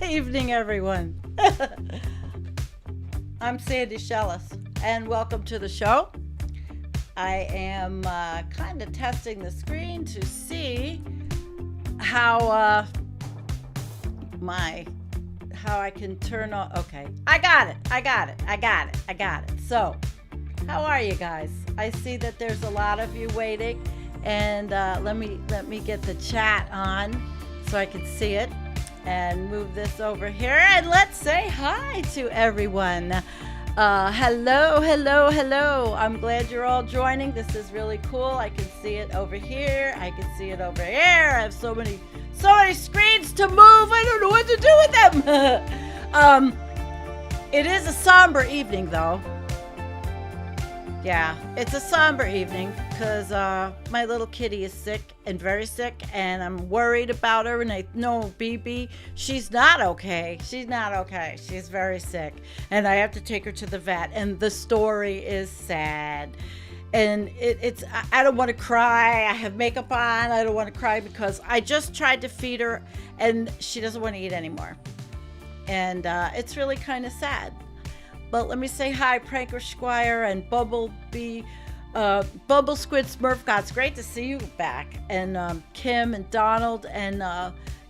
Evening, everyone. I'm Sandy Shellis, and welcome to the show. I am kind of testing the screen to see how I can turn on. Okay, I got it. So, how are you guys? I see that there's a lot of you waiting, and let me get the chat on so I can see it, and move this over here, and let's say hi to everyone. Hello. I'm glad you're all joining. This is really cool. I can see it over here. I can see it over here. I have so many screens to move. I don't know what to do with them. It is a somber evening, though. Yeah, it's a somber evening because my little kitty is sick and very sick, and I'm worried about her. And I know BB, she's not okay. She's very sick, and I have to take her to the vet. And the story is sad, and it's. I don't want to cry. I have makeup on. I don't want to cry because I just tried to feed her, and she doesn't want to eat anymore, and it's really kind of sad. But let me say hi, Pranker Squire and Bumblebee, Bumble Squid Smurf God. It's great to see you back. And Kim and Donald, and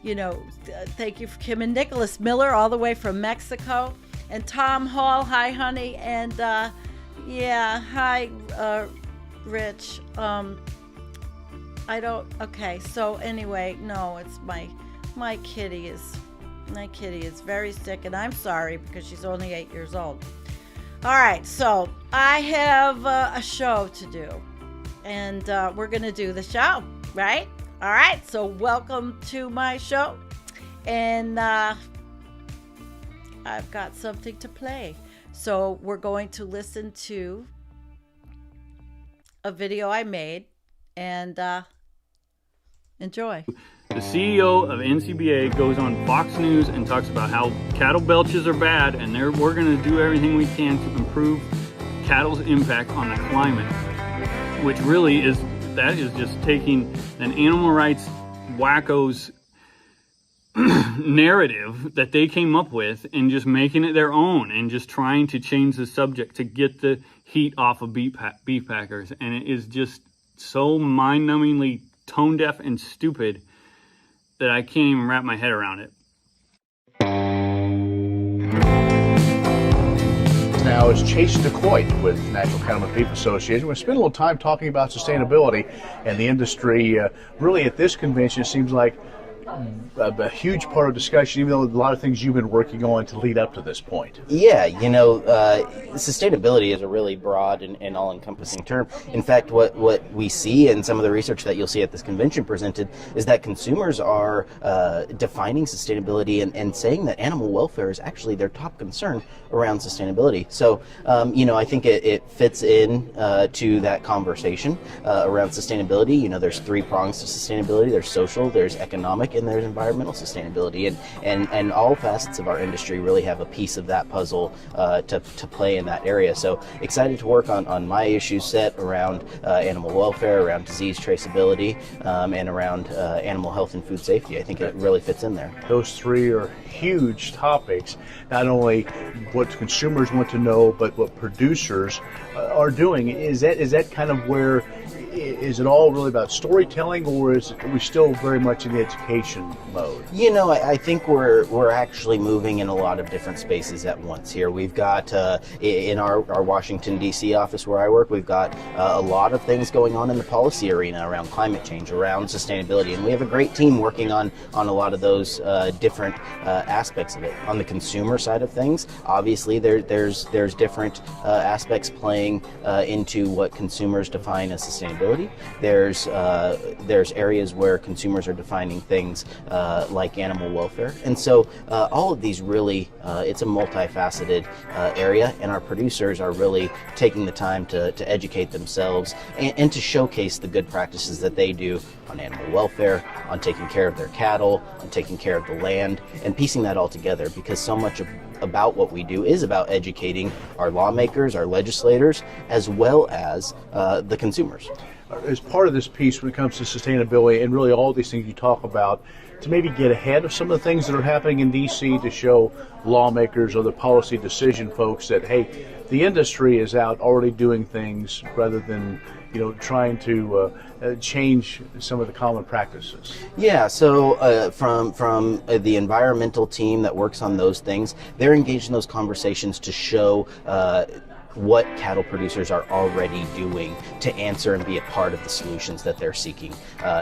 thank you for Kim and Nicholas Miller, all the way from Mexico. And Tom Hall, hi, honey. And hi, Rich. Okay. So anyway, no, it's my kitty is. My kitty is very sick, and I'm sorry because she's only 8 years old. All right, so I have a show to do, and we're going to do the show, right? All right, so welcome to my show, and I've got something to play. So we're going to listen to a video I made, and enjoy. The CEO of NCBA goes on Fox News and talks about how cattle belches are bad, and we're going to do everything we can to improve cattle's impact on the climate, which really is just taking an animal rights wacko's narrative that they came up with and just making it their own, and just trying to change the subject to get the heat off of beef packers. And it is just so mind-numbingly tone-deaf and stupid that I can't even wrap my head around it. Now is Chase DeCoit with National Cattlemen Beef Association. We've spent a little time talking about sustainability and the industry. Really at this convention, it seems like a huge part of discussion, even though a lot of things you've been working on to lead up to this point. Yeah, sustainability is a really broad and all-encompassing term. In fact, what we see, and some of the research that you'll see at this convention presented, is that consumers are defining sustainability and saying that animal welfare is actually their top concern around sustainability. So, I think it fits in to that conversation around sustainability. There's three prongs to sustainability. There's social, there's economic, and there's environmental sustainability, and all facets of our industry really have a piece of that puzzle to play in that area. So excited to work on my issue set around animal welfare, around disease traceability, and around animal health and food safety. I think it really fits in there. Those three are huge topics, not only what consumers want to know, but what producers are doing. Is that kind of where, is it all really about storytelling, or are we still very much in the education mode? I think we're actually moving in a lot of different spaces at once here. We've got, in our Washington, D.C. office where I work, we've got a lot of things going on in the policy arena around climate change, around sustainability, and we have a great team working on a lot of those different aspects of it. On the consumer side of things, obviously there's different aspects playing into what consumers define as sustainability. There's areas where consumers are defining things like animal welfare, and so all of these really, it's a multifaceted area, and our producers are really taking the time to educate themselves and to showcase the good practices that they do on animal welfare, on taking care of their cattle, on taking care of the land, and piecing that all together, because so much about what we do is about educating our lawmakers, our legislators, as well as the consumers. as part of this piece when it comes to sustainability and really all these things you talk about, to maybe get ahead of some of the things that are happening in D.C. to show lawmakers or the policy decision folks that, hey, the industry is out already doing things rather than trying to change some of the common practices? Yeah, so from the environmental team that works on those things, they're engaged in those conversations to show what cattle producers are already doing to answer and be a part of the solutions that they're seeking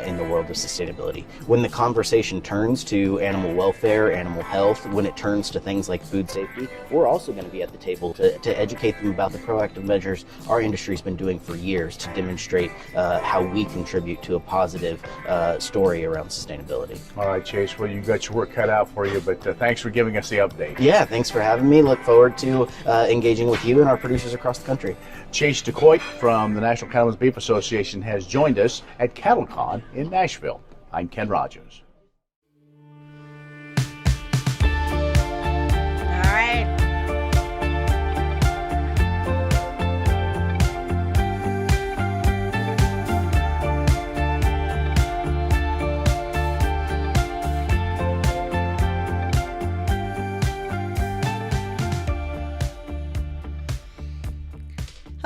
in the world of sustainability. When the conversation turns to animal welfare, animal health, when it turns to things like food safety, we're also going to be at the table to educate them about the proactive measures our industry's been doing for years to demonstrate how we contribute to a positive story around sustainability. All right, Chase, well, you've got your work cut out for you, but thanks for giving us the update. Yeah, thanks for having me. Look forward to engaging with you and our producers across the country. Chase DeCoit from the National Cattlemen's Beef Association has joined us at CattleCon in Nashville. I'm Ken Rogers. All right.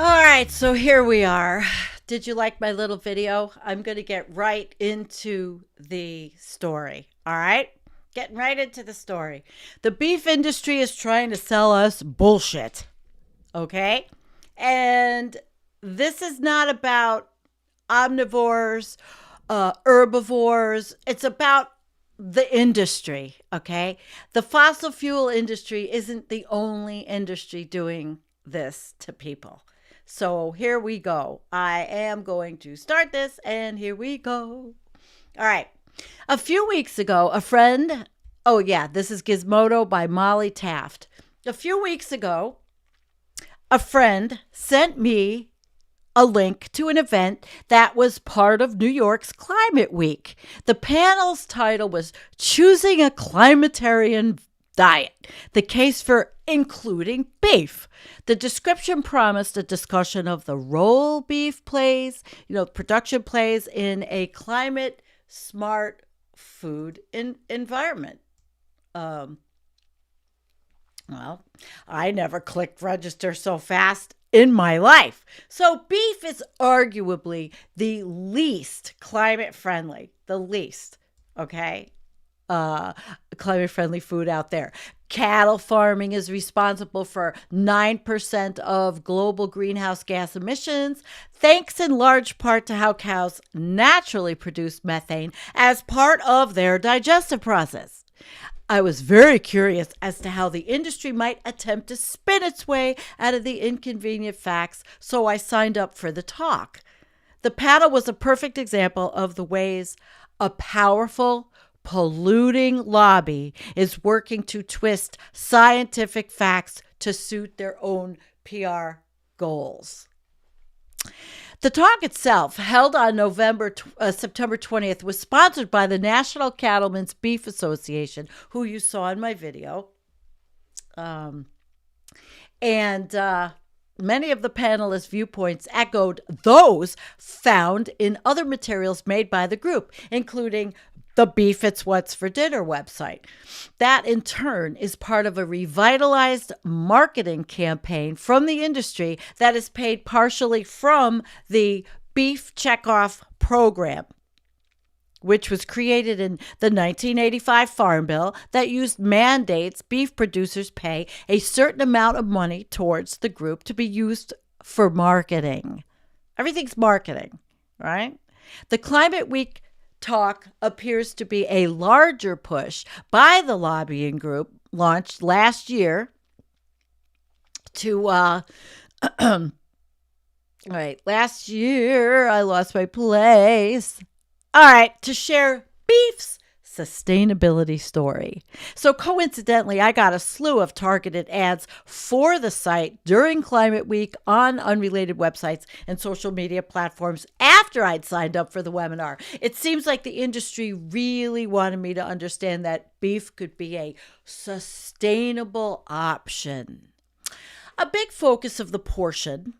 All right, so here we are. Did you like my little video? I'm going to get right into the story. All right? Getting right into the story. The beef industry is trying to sell us bullshit. Okay? And this is not about omnivores, herbivores. It's about the industry. Okay? The fossil fuel industry isn't the only industry doing this to people. So here we go. I am going to start this, and here we go. All right. A few weeks ago, this is Gizmodo by Molly Taft. A few weeks ago, a friend sent me a link to an event that was part of New York's Climate Week. The panel's title was Choosing a Climatarian Diet, the case for including beef. The description promised a discussion of the role beef plays, production plays in a climate smart food environment. Well, I never clicked register so fast in my life. So beef is arguably the least climate friendly, okay? Climate friendly food out there. Cattle farming is responsible for 9% of global greenhouse gas emissions, thanks in large part to how cows naturally produce methane as part of their digestive process. I was very curious as to how the industry might attempt to spin its way out of the inconvenient facts, so I signed up for the talk. The panel was a perfect example of the ways a powerful, polluting lobby is working to twist scientific facts to suit their own PR goals. The talk itself, held on September 20th, was sponsored by the National Cattlemen's Beef Association, who you saw in my video. And many of the panelists' viewpoints echoed those found in other materials made by the group, including the Beef It's What's for Dinner website. That, in turn, is part of a revitalized marketing campaign from the industry that is paid partially from the Beef Checkoff program, which was created in the 1985 Farm Bill that used mandates beef producers pay a certain amount of money towards the group to be used for marketing. Everything's marketing, right? The Climate Week talk appears to be a larger push by the lobbying group launched last year to last year I lost my place. To share beef's sustainability story. So coincidentally, I got a slew of targeted ads for the site during Climate Week on unrelated websites and social media platforms after I'd signed up for the webinar. It seems like the industry really wanted me to understand that beef could be a sustainable option. A big focus of the portion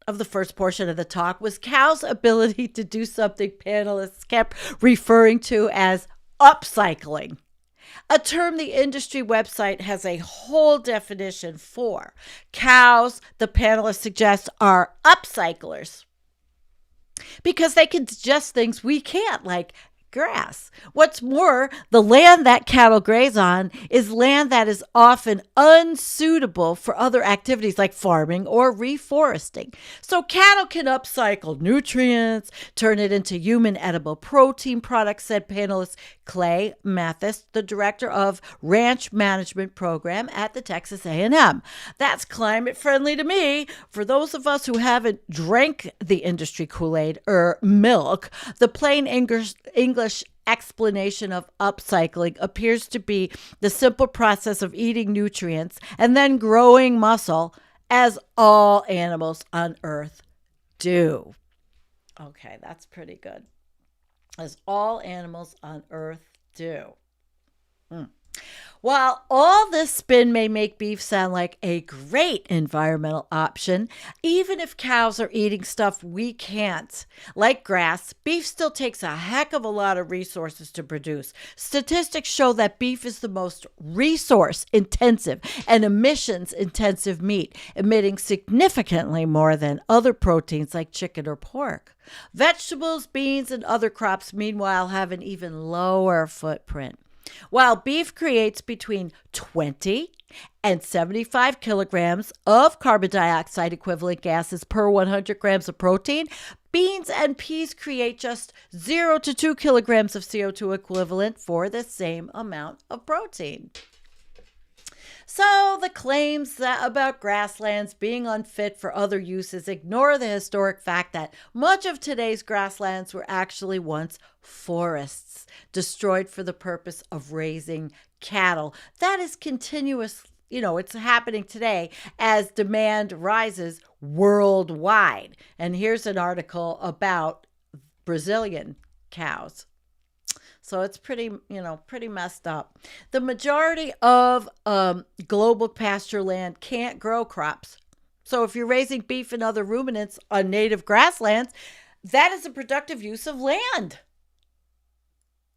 of the first portion of the talk was cows' ability to do something panelists kept referring to as upcycling, a term the industry website has a whole definition for. Cows, the panelists suggest, are upcyclers because they can digest things we can't, like grass. What's more, the land that cattle graze on is land that is often unsuitable for other activities like farming or reforesting. So cattle can upcycle nutrients, turn it into human edible protein products, said panelist Clay Mathis, the director of Ranch Management Program at the Texas A&M. That's climate friendly to me. For those of us who haven't drank the industry Kool-Aid or milk, the plain English explanation of upcycling appears to be the simple process of eating nutrients and then growing muscle, as all animals on Earth do. Okay, that's pretty good. As all animals on Earth do. While all this spin may make beef sound like a great environmental option, even if cows are eating stuff we can't, like grass, beef still takes a heck of a lot of resources to produce. Statistics show that beef is the most resource-intensive and emissions-intensive meat, emitting significantly more than other proteins like chicken or pork. Vegetables, beans, and other crops, meanwhile, have an even lower footprint. While beef creates between 20 and 75 kilograms of carbon dioxide equivalent gases per 100 grams of protein, beans and peas create just 0 to 2 kilograms of CO2 equivalent for the same amount of protein. So the claims about grasslands being unfit for other uses ignore the historic fact that much of today's grasslands were actually once forests, destroyed for the purpose of raising cattle. That is continuous, it's happening today as demand rises worldwide. And here's an article about Brazilian cows. So it's pretty messed up. The majority of global pasture land can't grow crops. So if you're raising beef and other ruminants on native grasslands, that is a productive use of land.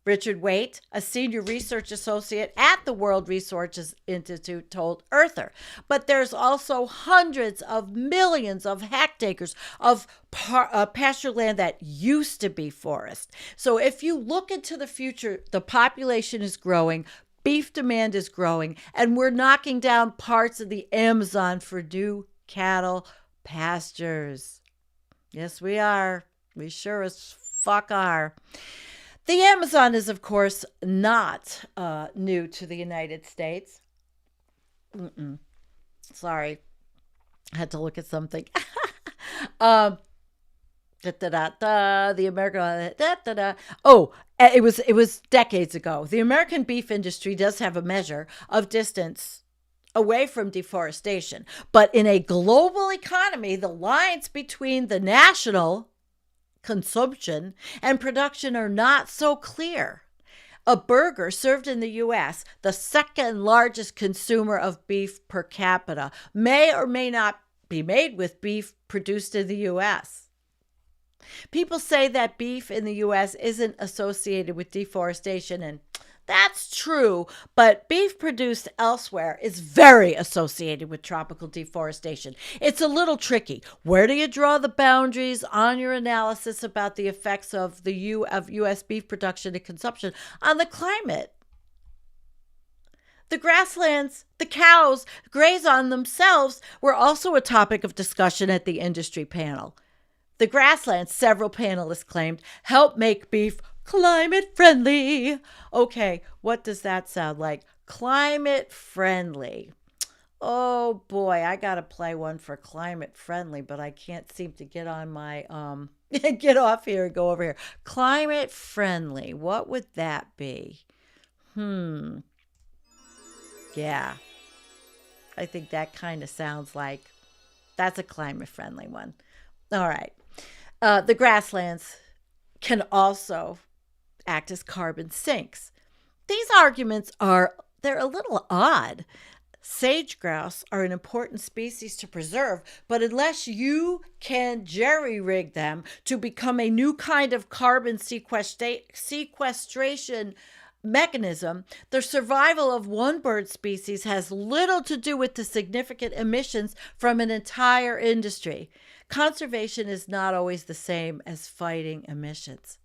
Richard Waite, a senior research associate at the World Resources Institute, told Earther. But there's also hundreds of millions of hectares of pasture land that used to be forest. So if you look into the future, the population is growing, beef demand is growing, and we're knocking down parts of the Amazon for new cattle pastures. Yes, we are. We sure as fuck are. The Amazon is, of course, not new to the United States. Sorry. I had to look at something. The American... Oh, it was decades ago. The American beef industry does have a measure of distance away from deforestation. But in a global economy, the lines between the national consumption and production are not so clear. A burger served in the U.S., the second largest consumer of beef per capita, may or may not be made with beef produced in the U.S. People say that beef in the U.S. isn't associated with deforestation, and that's true, but beef produced elsewhere is very associated with tropical deforestation. It's a little tricky. Where do you draw the boundaries on your analysis about the effects of U.S. beef production and consumption on the climate? The grasslands the cows graze on themselves were also a topic of discussion at the industry panel. The grasslands, several panelists claimed, help make beef climate friendly. Okay, what does that sound like? Climate friendly. Oh boy, I gotta play one for climate friendly, but I can't seem to get on my get off here and go over here. Climate friendly. What would that be? Yeah. I think that kind of sounds like that's a climate friendly one. All right. The grasslands can also act as carbon sinks. These arguments they're a little odd. Sage grouse are an important species to preserve, but unless you can jerry rig them to become a new kind of carbon sequestration mechanism, the survival of one bird species has little to do with the significant emissions from an entire industry. Conservation is not always the same as fighting emissions.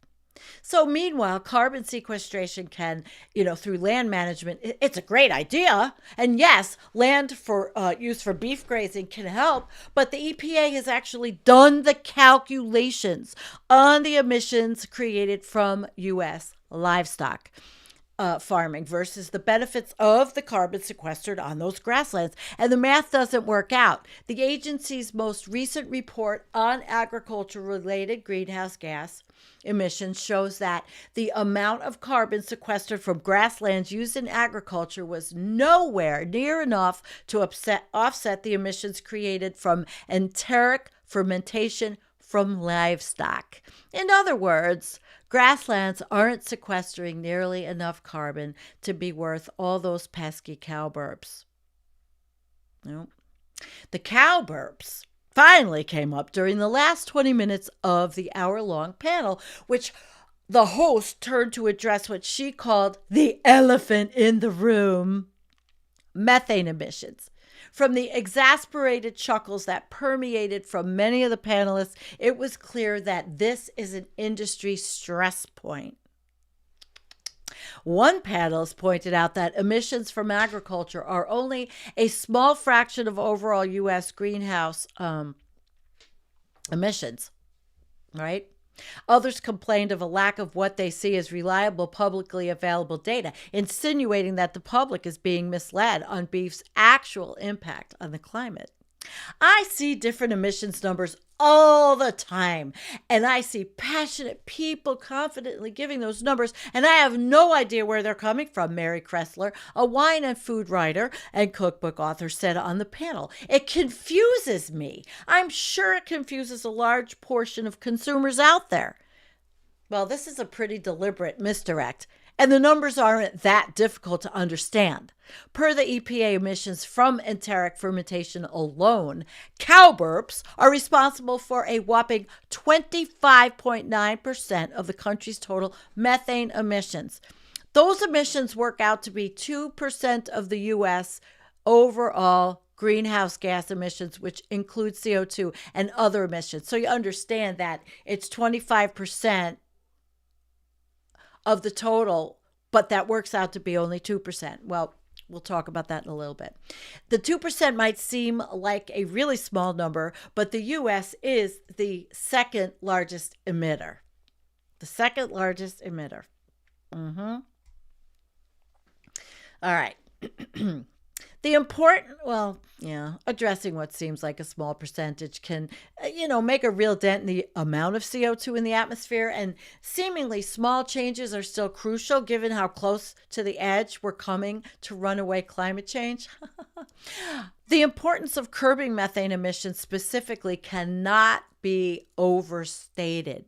So meanwhile, carbon sequestration can, through land management, it's a great idea. And yes, land for use for beef grazing can help, but the EPA has actually done the calculations on the emissions created from U.S. livestock farming versus the benefits of the carbon sequestered on those grasslands. And the math doesn't work out. The agency's most recent report on agriculture-related greenhouse gas emissions shows that the amount of carbon sequestered from grasslands used in agriculture was nowhere near enough to offset the emissions created from enteric fermentation from livestock. In other words, grasslands aren't sequestering nearly enough carbon to be worth all those pesky cow burps. Nope. The cow burps finally came up during the last 20 minutes of the hour-long panel, which the host turned to address what she called the elephant in the room: methane emissions. From the exasperated chuckles that permeated from many of the panelists, it was clear that this is an industry stress point. One panelist pointed out that emissions from agriculture are only a small fraction of overall U.S. greenhouse emissions, right? Others complained of a lack of what they see as reliable, publicly available data, insinuating that the public is being misled on beef's actual impact on the climate. I see different emissions numbers all the time, and I see passionate people confidently giving those numbers, and I have no idea where they're coming from, Mary Kressler, a wine and food writer and cookbook author, said on the panel. It confuses me. I'm sure it confuses a large portion of consumers out there. Well, this is a pretty deliberate misdirect, and the numbers aren't that difficult to understand. Per the EPA, emissions from enteric fermentation alone, cow burps are responsible for a whopping 25.9% of the country's total methane emissions. Those emissions work out to be 2% of the U.S. overall greenhouse gas emissions, which include CO2 and other emissions. So you understand that it's 25% of the total, but that works out to be only 2%. Well, we'll talk about that in a little bit. The 2% might seem like a really small number, but the U.S. is the second largest emitter. The second largest emitter. All right. Addressing what seems like a small percentage can, make a real dent in the amount of CO2 in the atmosphere, and seemingly small changes are still crucial given how close to the edge we're coming to runaway climate change. The importance of curbing methane emissions specifically cannot be overstated.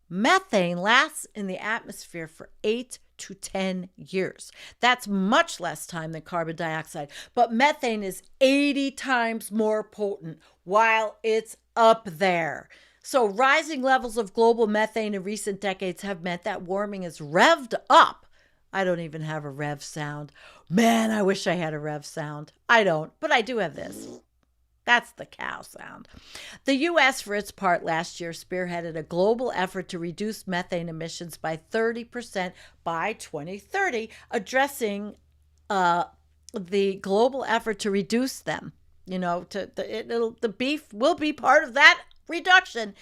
Methane lasts in the atmosphere for 8 to 10 years. That's much less time than carbon dioxide, but methane is 80 times more potent while it's up there. So rising levels of global methane in recent decades have meant that warming is revved up. I don't even have a rev sound. Man, I wish I had a rev sound. I don't, but I do have this. That's the cow sound. The U.S., for its part, last year spearheaded a global effort to reduce methane emissions by 30% by 2030, addressing the global effort to reduce them. The beef will be part of that reduction.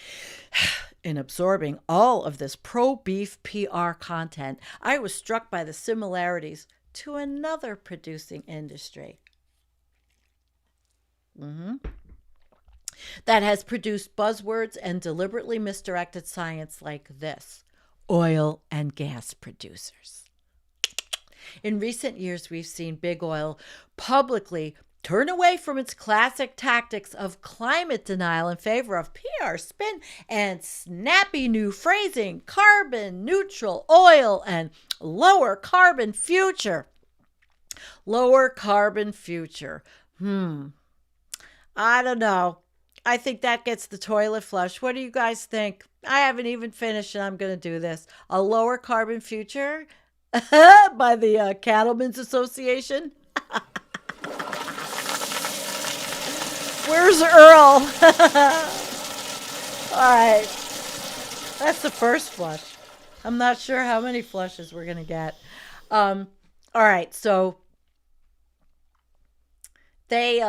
In absorbing all of this pro-beef PR content, I was struck by the similarities to another producing industry. That has produced buzzwords and deliberately misdirected science like this: oil and gas producers. In recent years, we've seen big oil publicly turn away from its classic tactics of climate denial in favor of PR spin and snappy new phrasing, carbon neutral oil and lower carbon future. Lower carbon future. I don't know. I think that gets the toilet flush. What do you guys think? I haven't even finished and I'm going to do this. A lower carbon future by the Cattlemen's Association. Where's Earl? All right. That's the first flush. I'm not sure how many flushes we're going to get. All right. So they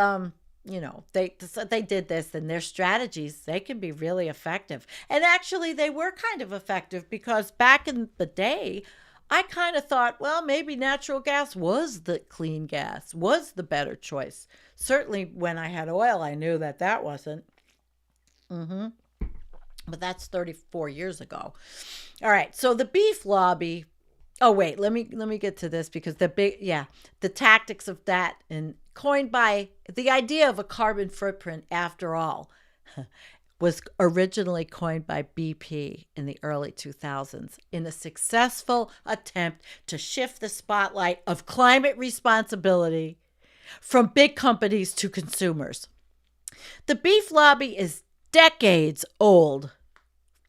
they did this, and their strategies, they can be really effective. And actually they were kind of effective, because back in the day I kind of thought, well, maybe natural gas was the clean gas, was the better choice. Certainly when I had oil, I knew that that wasn't. But that's 34 years ago. All right, so the beef lobby. Oh wait, let me get to this, because the tactics of that, and coined by the idea of a carbon footprint, after all, was originally coined by BP in the early 2000s in a successful attempt to shift the spotlight of climate responsibility from big companies to consumers. The beef lobby is decades old,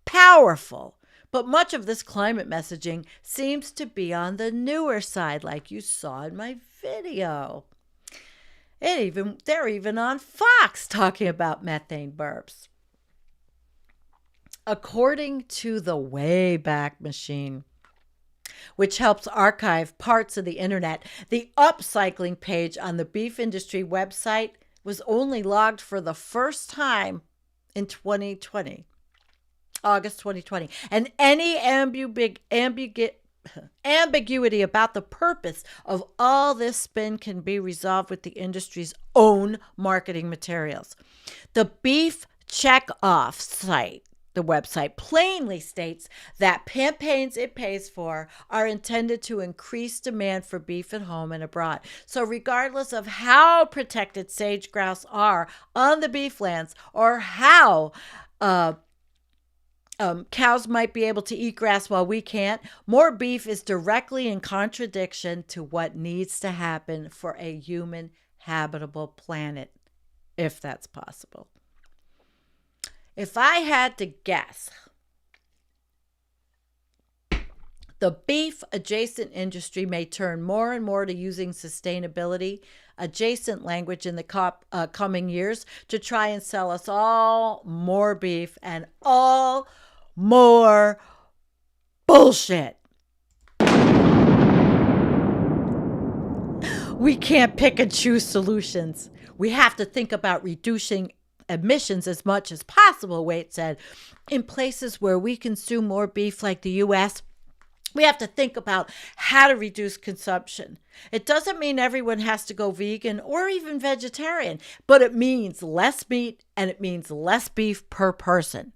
powerful, but much of this climate messaging seems to be on the newer side, like you saw in my video. They're even on Fox talking about methane burps. According to the Wayback Machine, which helps archive parts of the internet, the upcycling page on the beef industry website was only logged for the first time in 2020. August 2020. And any ambiguity about the purpose of all this spin can be resolved with the industry's own marketing materials. The Beef Check-Off site, the website, plainly states that campaigns it pays for are intended to increase demand for beef at home and abroad. So regardless of how protected sage grouse are on the beef lands, or how cows might be able to eat grass while we can't, more beef is directly in contradiction to what needs to happen for a human habitable planet, if that's possible. If I had to guess, the beef adjacent industry may turn more and more to using sustainability adjacent language in the coming years to try and sell us all more beef and all more bullshit. We can't pick and choose solutions. We have to think about reducing emissions as much as possible, Waite said. In places where we consume more beef, like the U.S., we have to think about how to reduce consumption. It doesn't mean everyone has to go vegan or even vegetarian, but it means less meat and it means less beef per person.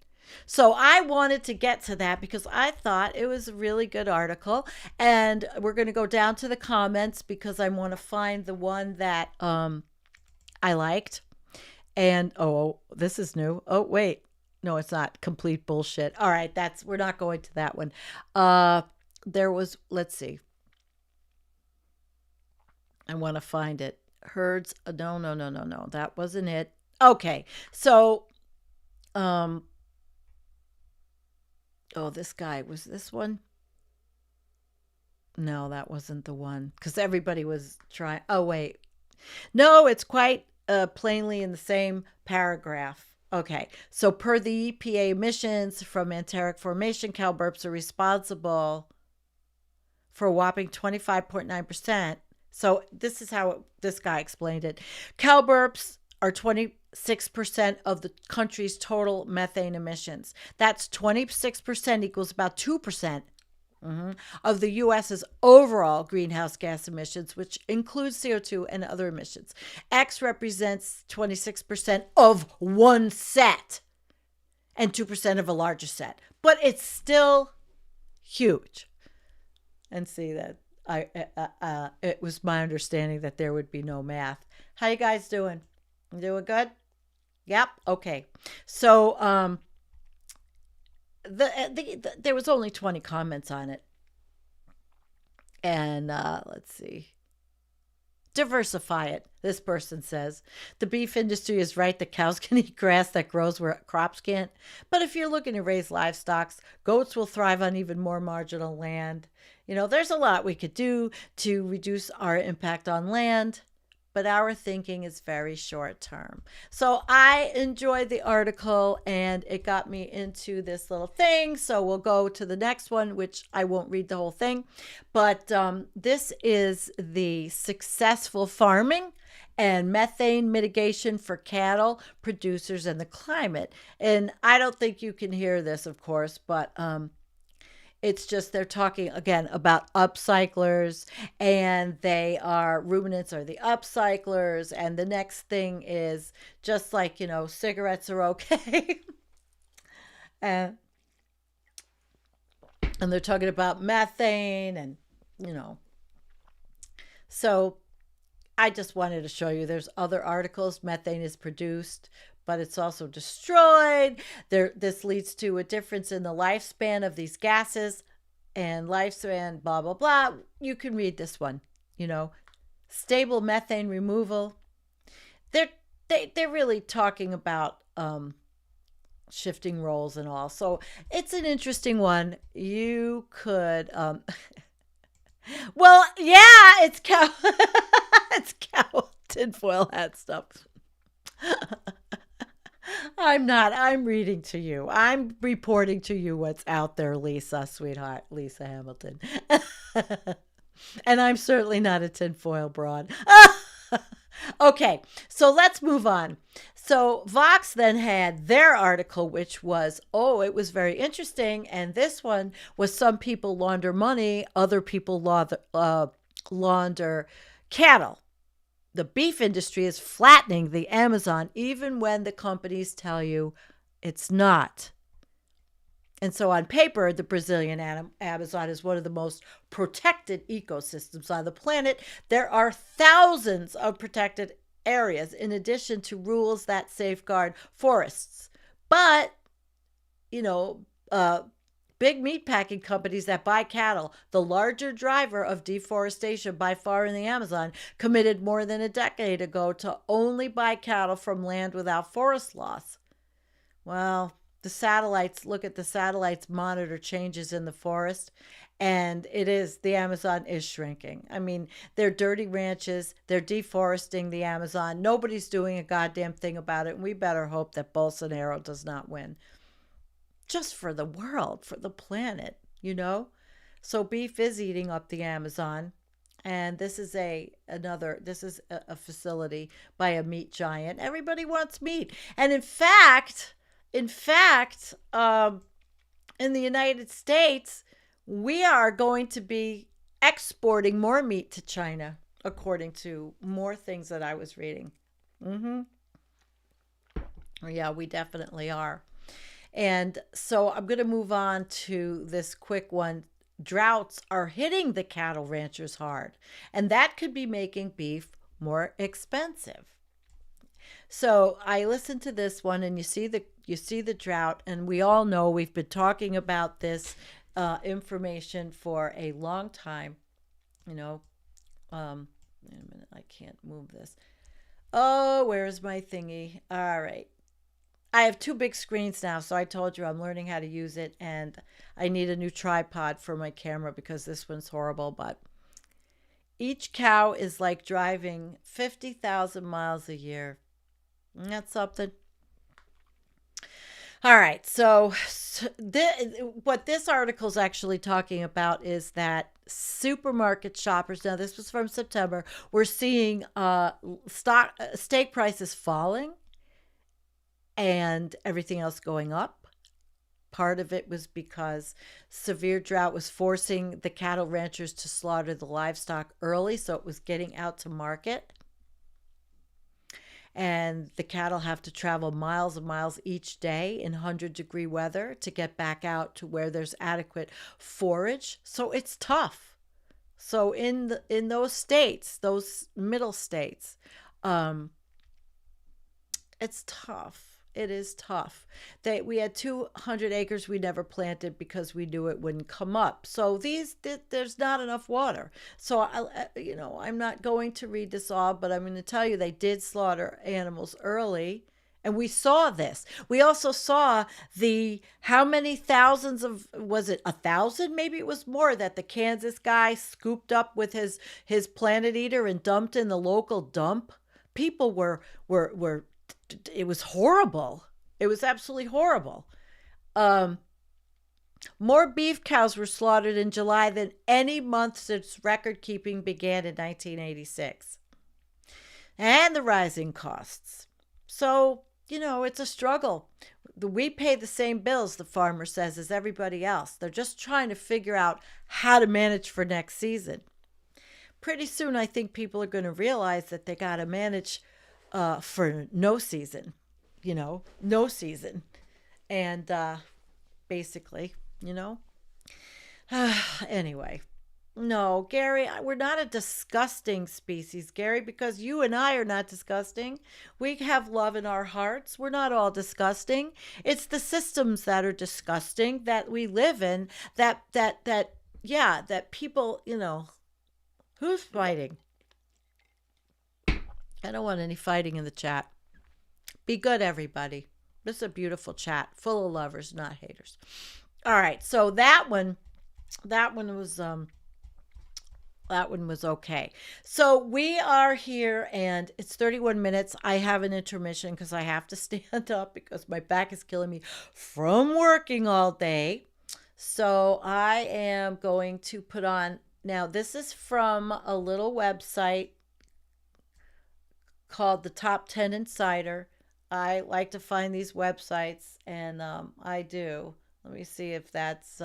So I wanted to get to that because I thought it was a really good article. And we're going to go down to the comments because I want to find the one that I liked. And, oh, this is new. Oh, wait. No, it's not. Complete bullshit. All right, we're not going to that one. There was, let's see. I want to find it. Herds. No. That wasn't it. Okay. So, this guy, was this one? No, that wasn't the one. Because everybody was trying. Oh, wait. No, it's quite plainly in the same paragraph. Okay, so per the EPA emissions from enteric formation, cow burps are responsible for a whopping 25.9%. So this is how this guy explained it. Cow burps are 26% of the country's total methane emissions. That's 26% equals about 2%. Of the U.S.'s overall greenhouse gas emissions, which includes CO2 and other emissions. X represents 26% of one set and 2% of a larger set. But it's still huge. And see that it was my understanding that there would be no math. How you guys doing? Doing good? Yep. Okay. So, there was only 20 comments on it, and let's see. Diversify it, this person says. The beef industry is right that cows can eat grass that grows where crops can't. But if you're looking to raise livestock, goats will thrive on even more marginal land. There's a lot we could do to reduce our impact on land, but our thinking is very short term. So I enjoyed the article and it got me into this little thing. So we'll go to the next one, which I won't read the whole thing. But this is the successful farming and methane mitigation for cattle producers and the climate. And I don't think you can hear this, of course, but it's just they're talking again about upcyclers, and ruminants are the upcyclers. And the next thing is just like, cigarettes are okay. and they're talking about methane and, so I just wanted to show you there's other articles. Methane is produced, but it's also destroyed. This leads to a difference in the lifespan of these gases and lifespan, blah, blah, blah. You can read this one, stable methane removal. They're really talking about shifting roles and all. So it's an interesting one. You could, well, yeah, it's cow, it's cow tinfoil hat stuff. I'm reading to you. I'm reporting to you what's out there, Lisa, sweetheart, Lisa Hamilton. And I'm certainly not a tinfoil broad. Okay, so let's move on. So Vox then had their article, which was, it was very interesting. And this one was some people launder money, other people launder cattle. The beef industry is flattening the Amazon, even when the companies tell you it's not. And so on paper, the Brazilian Amazon is one of the most protected ecosystems on the planet. There are thousands of protected areas in addition to rules that safeguard forests. But, big meatpacking companies that buy cattle, the larger driver of deforestation by far in the Amazon, committed more than a decade ago to only buy cattle from land without forest loss. Well, look at the satellites monitor changes in the forest, and the Amazon is shrinking. I mean, they're dirty ranches, they're deforesting the Amazon. Nobody's doing a goddamn thing about it, and we better hope that Bolsonaro does not win. Just for the world, for the planet, So beef is eating up the Amazon, and this is a facility by a meat giant. Everybody wants meat, and in fact, in the United States, we are going to be exporting more meat to China, according to more things that I was reading. Yeah, we definitely are. And so I'm going to move on to this quick one. Droughts are hitting the cattle ranchers hard, and that could be making beef more expensive. So I listened to this one, and you see the drought, and we all know we've been talking about this information for a long time. Wait a minute, I can't move this. Oh, where's my thingy? All right. I have two big screens now, so I told you I'm learning how to use it, and I need a new tripod for my camera because this one's horrible. But each cow is like driving 50,000 miles a year. Isn't that something? All right, so what this article is actually talking about is that supermarket shoppers, now this was from September, we're seeing steak prices falling and everything else going up. Part of it was because severe drought was forcing the cattle ranchers to slaughter the livestock early, so it was getting out to market. And the cattle have to travel miles and miles each day in 100-degree weather to get back out to where there's adequate forage. So it's tough. So in those states, those middle states, it's tough. It is tough. We had 200 acres we never planted because we knew it wouldn't come up. So there's not enough water. So I'm not going to read this all, but I'm going to tell you they did slaughter animals early, and we saw this. We also saw how many thousands of, was it 1,000? Maybe it was more, that the Kansas guy scooped up with his Planet Eater and dumped in the local dump. People were it was horrible. It was absolutely horrible. More beef cows were slaughtered in July than any month since record keeping began in 1986. And the rising costs. So, it's a struggle. We pay the same bills, the farmer says, as everybody else. They're just trying to figure out how to manage for next season. Pretty soon, I think people are going to realize that they got to manage for no season, no season. And basically, anyway. No, Gary, we're not a disgusting species, Gary, because you and I are not disgusting. We have love in our hearts. We're not all disgusting. It's the systems that are disgusting that we live in, that people, who's fighting? I don't want any fighting in the chat. Be good, everybody. This is a beautiful chat, full of lovers, not haters. All right, so that one was okay. So we are here, and it's 31 minutes. I have an intermission because I have to stand up because my back is killing me from working all day. So I am going to put on, now this is from a little website called the Top 10 Insider. I like to find these websites, and I do. Let me see if that's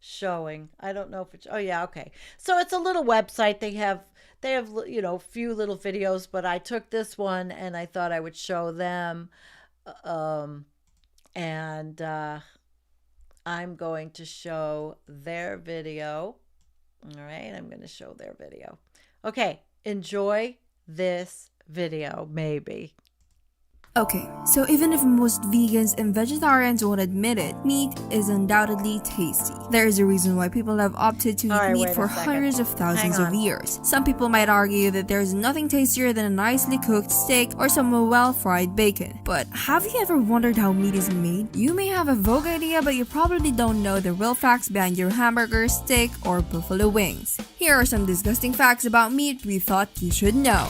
showing. I don't know if it's, oh yeah, okay. So it's a little website. They have few little videos, but I took this one and I thought I would show them. And I'm going to show their video. All right, I'm going to show their video. Okay, enjoy this video, maybe. Okay, so even if most vegans and vegetarians won't admit it, meat is undoubtedly tasty. There is a reason why people have opted to eat meat for hundreds of thousands of years. Some people might argue that there is nothing tastier than a nicely cooked steak or some well-fried bacon. But have you ever wondered how meat is made? You may have a vague idea, but you probably don't know the real facts behind your hamburger, steak, or buffalo wings. Here are some disgusting facts about meat we thought you should know.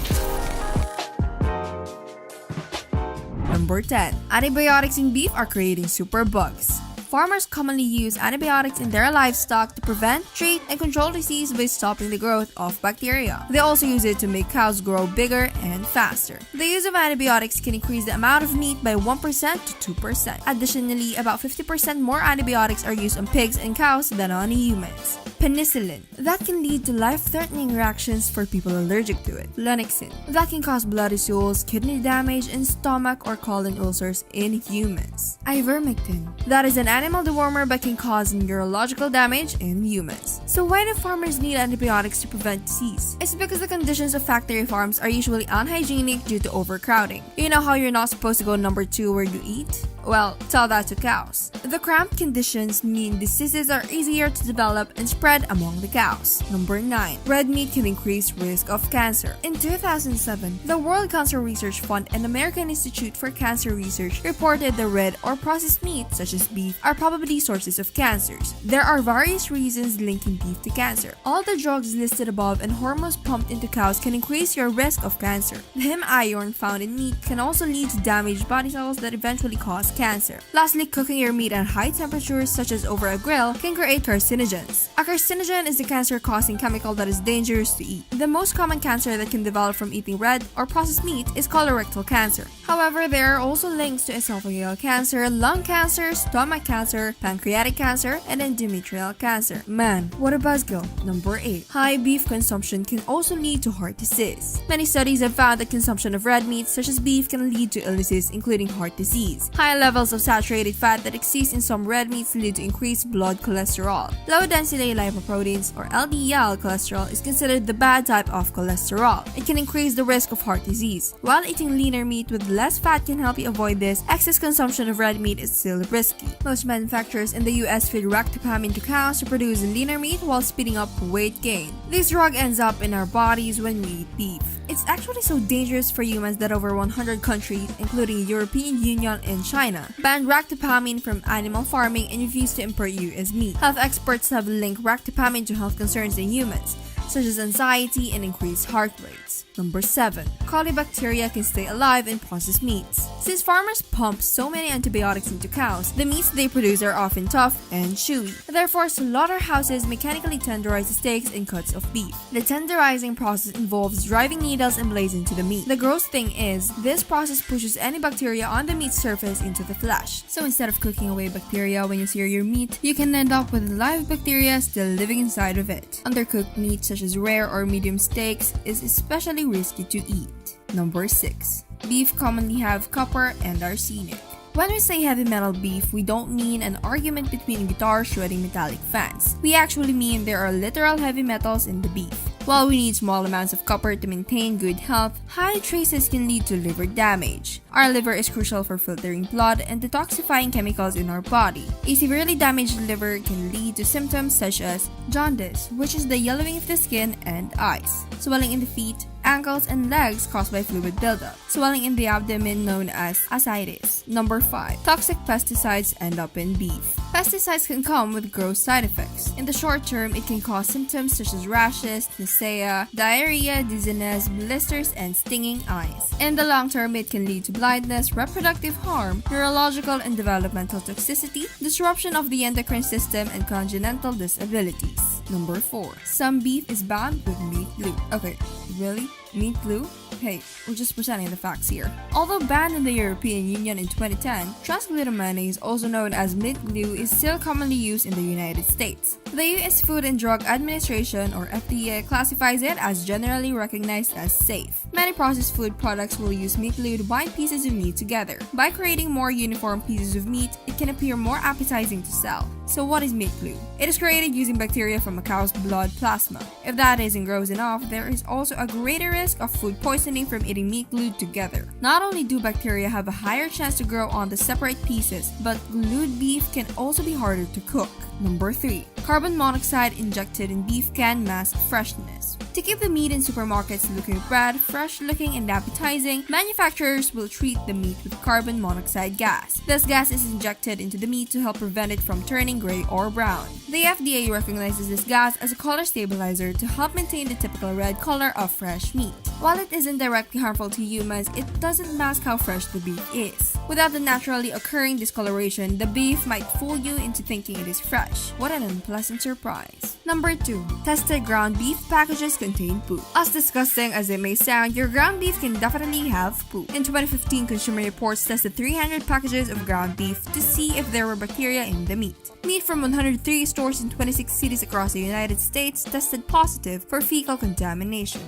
Number 10. Antibiotics in beef are creating superbugs. Farmers commonly use antibiotics in their livestock to prevent, treat, and control disease by stopping the growth of bacteria. They also use it to make cows grow bigger and faster. The use of antibiotics can increase the amount of meat by 1% to 2%. Additionally, about 50% more antibiotics are used on pigs and cows than on humans. Penicillin. That can lead to life-threatening reactions for people allergic to it. Flunixin. That can cause bloody stools, kidney damage, and stomach or colon ulcers in humans. Ivermectin. That is an animal dewormer but can cause neurological damage in humans. So why do farmers need antibiotics to prevent disease? It's because the conditions of factory farms are usually unhygienic due to overcrowding. You know how you're not supposed to go number 2 where you eat? Well, tell that to cows. The cramped conditions mean diseases are easier to develop and spread among the cows. Number 9. Red meat can increase risk of cancer. In 2007, the World Cancer Research Fund and American Institute for Cancer Research reported that red or processed meat, such as beef, are probably sources of cancers. There are various reasons linking beef to cancer. All the drugs listed above and hormones pumped into cows can increase your risk of cancer. The heme iron found in meat can also lead to damaged body cells that eventually cause cancer. Lastly, cooking your meat at high temperatures, such as over a grill, can create carcinogens. A carcinogen is a cancer-causing chemical that is dangerous to eat. The most common cancer that can develop from eating red or processed meat is colorectal cancer. However, there are also links to esophageal cancer, lung cancer, stomach cancer, pancreatic cancer, and endometrial cancer. Man, what a buzzkill. Number 8. High beef consumption can also lead to heart disease. Many studies have found that consumption of red meat, such as beef, can lead to illnesses including heart disease. High levels of saturated fat that exist in some red meats lead to increased blood cholesterol. Low-density lipoproteins, or LDL cholesterol, is considered the bad type of cholesterol. It can increase the risk of heart disease. While eating leaner meat with less fat can help you avoid this, excess consumption of red meat is still risky. Most manufacturers in the US feed ractopamine to cows to produce leaner meat while speeding up weight gain. This drug ends up in our bodies when we eat beef. It's actually so dangerous for humans that over 100 countries, including the European Union and China, banned ractopamine from animal farming and refused to import US meat. Health experts have linked ractopamine to health concerns in humans, such as anxiety and increased heart rates. Number 7. Colibacteria can stay alive in processed meats. Since farmers pump so many antibiotics into cows, the meats they produce are often tough and chewy. Therefore, slaughterhouses mechanically tenderize the steaks and cuts of beef. The tenderizing process involves driving needles and blades into the meat. The gross thing is, this process pushes any bacteria on the meat's surface into the flesh. So instead of cooking away bacteria when you sear your meat, you can end up with live bacteria still living inside of it. Undercooked meat such as rare or medium steaks is especially risky to eat. Number 6. Beef commonly have copper and arsenic. When we say heavy metal beef, we don't mean an argument between guitar shredding metallic fans. We actually mean there are literal heavy metals in the beef. While we need small amounts of copper to maintain good health, high traces can lead to liver damage. Our liver is crucial for filtering blood and detoxifying chemicals in our body. A severely damaged liver can lead to symptoms such as jaundice, which is the yellowing of the skin and eyes, swelling in the feet, ankles, and legs caused by fluid buildup, swelling in the abdomen known as ascites. Number 5. Toxic pesticides end up in beef. Pesticides can come with gross side effects. In the short term, it can cause symptoms such as rashes, nausea, diarrhea, dizziness, blisters, and stinging eyes. In the long term, it can lead to blindness, reproductive harm, neurological and developmental toxicity, disruption of the endocrine system, and congenital disabilities. Number 4. Some beef is banned with meat glue. Okay, really? Meat glue? Hey, we're just presenting the facts here. Although banned in the European Union in 2010, transglutamine, also known as meat glue, is still commonly used in the United States. The U.S. Food and Drug Administration, or FDA, classifies it as generally recognized as safe. Many processed food products will use meat glue to bind pieces of meat together. By creating more uniform pieces of meat, it can appear more appetizing to sell. So what is meat glue? It is created using bacteria from a cow's blood plasma. If that isn't gross enough, there is also a greater risk of food poisoning from eating meat glued together. Not only do bacteria have a higher chance to grow on the separate pieces, but glued beef can also be harder to cook. Number 3. Carbon monoxide injected in beef can mask freshness. To keep the meat in supermarkets looking red, fresh-looking, and appetizing, manufacturers will treat the meat with carbon monoxide gas. This gas is injected into the meat to help prevent it from turning gray or brown. The FDA recognizes this gas as a color stabilizer to help maintain the typical red color of fresh meat. While it isn't directly harmful to humans, it doesn't mask how fresh the beef is. Without the naturally occurring discoloration, the beef might fool you into thinking it is fresh. What an unpleasant surprise. Number 2. Tested ground beef packages contain poop. As disgusting as it may sound, your ground beef can definitely have poop. In 2015, Consumer Reports tested 300 packages of ground beef to see if there were bacteria in the meat. Meat from 103 stores in 26 cities across the United States tested positive for fecal contamination.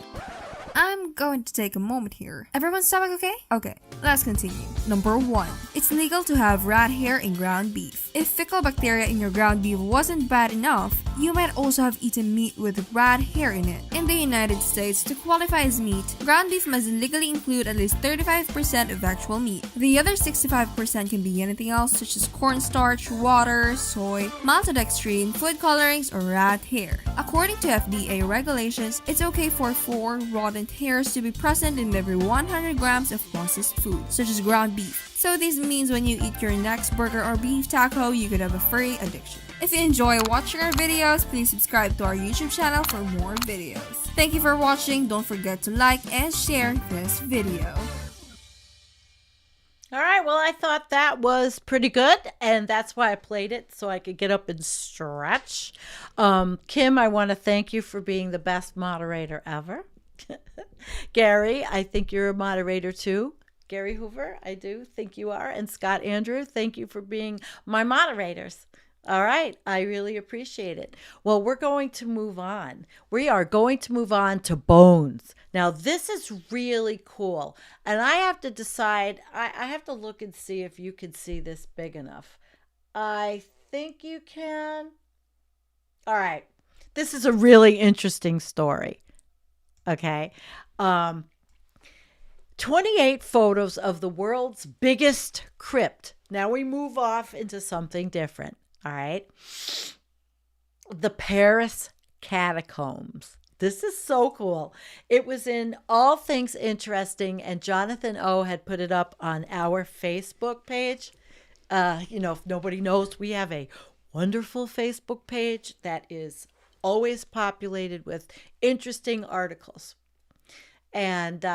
I'm going to take a moment here. Everyone's stomach okay? Okay, let's continue. Number 1. It's legal to have rat hair in ground beef. If fecal bacteria in your ground beef wasn't bad enough, you might also have eaten meat with rat hair in it. In the United States, to qualify as meat, ground beef must legally include at least 35% of actual meat. The other 65% can be anything else such as cornstarch, water, soy, maltodextrin, food colorings, or rat hair. According to FDA regulations, it's okay for 4 rodent hairs to be present in every 100 grams of processed food, such as ground beef. So this means when you eat your next burger or beef taco, you could have a furry addiction. If you enjoy watching our videos, please subscribe to our YouTube channel for more videos. Thank you for watching. Don't forget to like and share this video. All right, well, I thought that was pretty good, and that's why I played it, so I could get up and stretch. Kim, I want to thank you for being the best moderator ever. Gary, I think you're a moderator too. Gary Hoover, I do think you are. And Scott Andrew, thank you for being my moderators. All right. I really appreciate it. Well, we're going to move on. We are going to move on to bones. Now, this is really cool. And I have to decide, I have to look and see if you can see this big enough. I think you can. All right. This is a really interesting story. Okay. Um, 28 photos of the world's biggest crypt. Now we move off into something different. All right. The Paris catacombs. This is so cool. It was in All Things Interesting, and Jonathan O had put it up on our Facebook page. If nobody knows, we have a wonderful Facebook page that is always populated with interesting articles. And